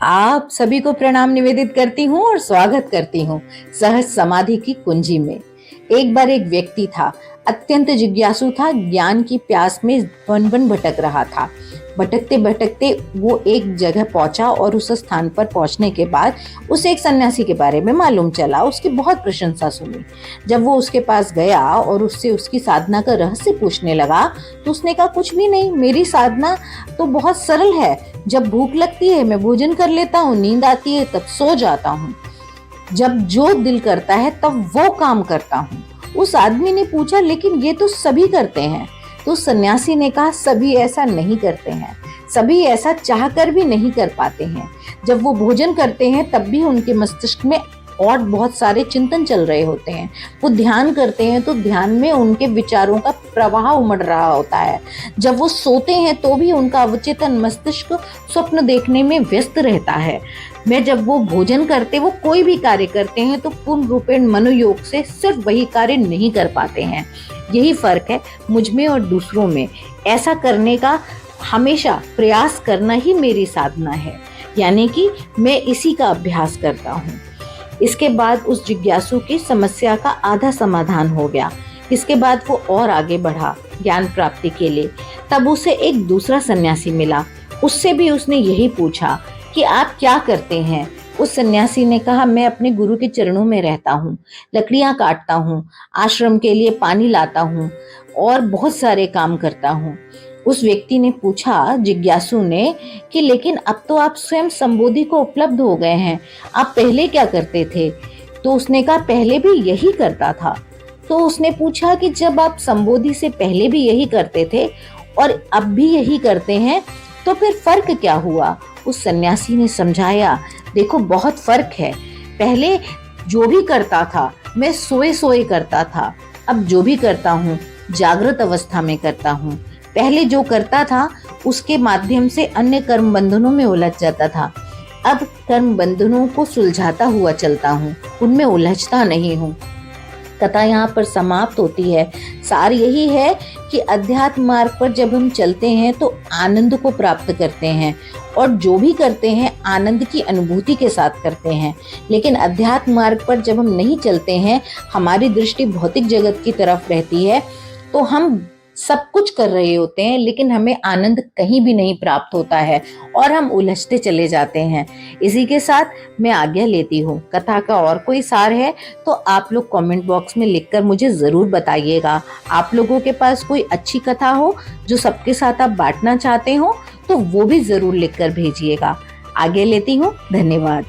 आप सभी को प्रणाम निवेदित करती हूँ और स्वागत करती हूँ सहज समाधि की कुंजी में। एक बार एक व्यक्ति था, अत्यंत जिज्ञासु था, ज्ञान की प्यास में वन वन भटक रहा था। भटकते भटकते वो एक जगह पहुंचा और उस स्थान पर पहुंचने के बाद उसे एक सन्यासी के बारे में मालूम चला। उसकी बहुत प्रशंसा सुनी। जब वो उसके पास गया और उससे उसकी साधना का रहस्य पूछने लगा तो उसने कहा, कुछ भी नहीं, मेरी साधना तो बहुत सरल है। जब भूख लगती है मैं भोजन कर लेता हूँ, नींद आती है तब सो जाता हूँ, जब जो दिल करता है तब वो काम करता हूँ। उस आदमी ने पूछा, लेकिन ये तो सभी करते हैं। तो सन्यासी ने कहा, सभी ऐसा नहीं करते हैं, सभी ऐसा चाहकर भी नहीं कर पाते हैं। जब वो भोजन करते हैं तब भी उनके मस्तिष्क में और बहुत सारे चिंतन चल रहे होते हैं। वो ध्यान करते हैं तो ध्यान में उनके विचारों का प्रवाह उमड़ रहा होता है। जब वो सोते हैं तो भी उनका अवचेतन मस्तिष्क स्वप्न देखने में व्यस्त रहता है। मैं जब वो भोजन करते, वो कोई भी कार्य करते हैं तो पूर्ण रूपेण मनोयोग से सिर्फ वही कार्य नहीं कर पाते हैं। यही फर्क है मुझ में और दूसरों में। ऐसा करने का हमेशा प्रयास करना ही मेरी साधना है, यानी कि मैं इसी का अभ्यास करता हूँ। इसके बाद उस जिज्ञासु की समस्या का आधा समाधान हो गया। इसके बाद वो और आगे बढ़ा ज्ञान प्राप्ति के लिए। तब उसे एक दूसरा सन्यासी मिला। उससे भी उसने यही पूछा कि आप क्या करते हैं। उस सन्यासी ने कहा, मैं अपने गुरु के चरणों में रहता हूँ, लकड़ियाँ काटता हूँ, आश्रम के लिए पानी लाता हूँ और बहुत सारे काम करता हूँ। उस व्यक्ति ने पूछा जिज्ञासु ने कि लेकिन अब तो आप स्वयं संबोधि को उपलब्ध हो गए हैं, आप पहले क्या करते थे। तो उसने कहा, पहले भी यही करता था। तो उसने पूछा कि जब आप संबोधि से पहले भी यही करते थे और अब भी यही करते हैं तो फिर फर्क क्या हुआ। उस सन्यासी ने समझाया, देखो बहुत फर्क है। पहले जो भी करता था मैं सोए सोए करता था, अब जो भी करता हूँ जागृत अवस्था में करता हूँ। पहले जो करता था उसके माध्यम से अन्य कर्म बंधनों में उलझ जाता था, अब कर्म बंधनों को सुलझाता हुआ चलता हूँ, उनमें उलझता नहीं हूँ। कथा यहाँ पर समाप्त होती है। सार यही है कि अध्यात्म मार्ग पर जब हम चलते हैं तो आनंद को प्राप्त करते हैं और जो भी करते हैं आनंद की अनुभूति के साथ करते हैं। लेकिन अध्यात्म मार्ग पर जब हम नहीं चलते हैं, हमारी दृष्टि भौतिक जगत की तरफ रहती है, तो हम सब कुछ कर रहे होते हैं लेकिन हमें आनंद कहीं भी नहीं प्राप्त होता है और हम उलझते चले जाते हैं। इसी के साथ मैं आज्ञा लेती हूँ। कथा का और कोई सार है तो आप लोग कमेंट बॉक्स में लिखकर मुझे जरूर बताइएगा। आप लोगों के पास कोई अच्छी कथा हो जो सबके साथ आप बांटना चाहते हो तो वो भी जरूर लिखकर भेजिएगा। आगे लेती हूँ। धन्यवाद।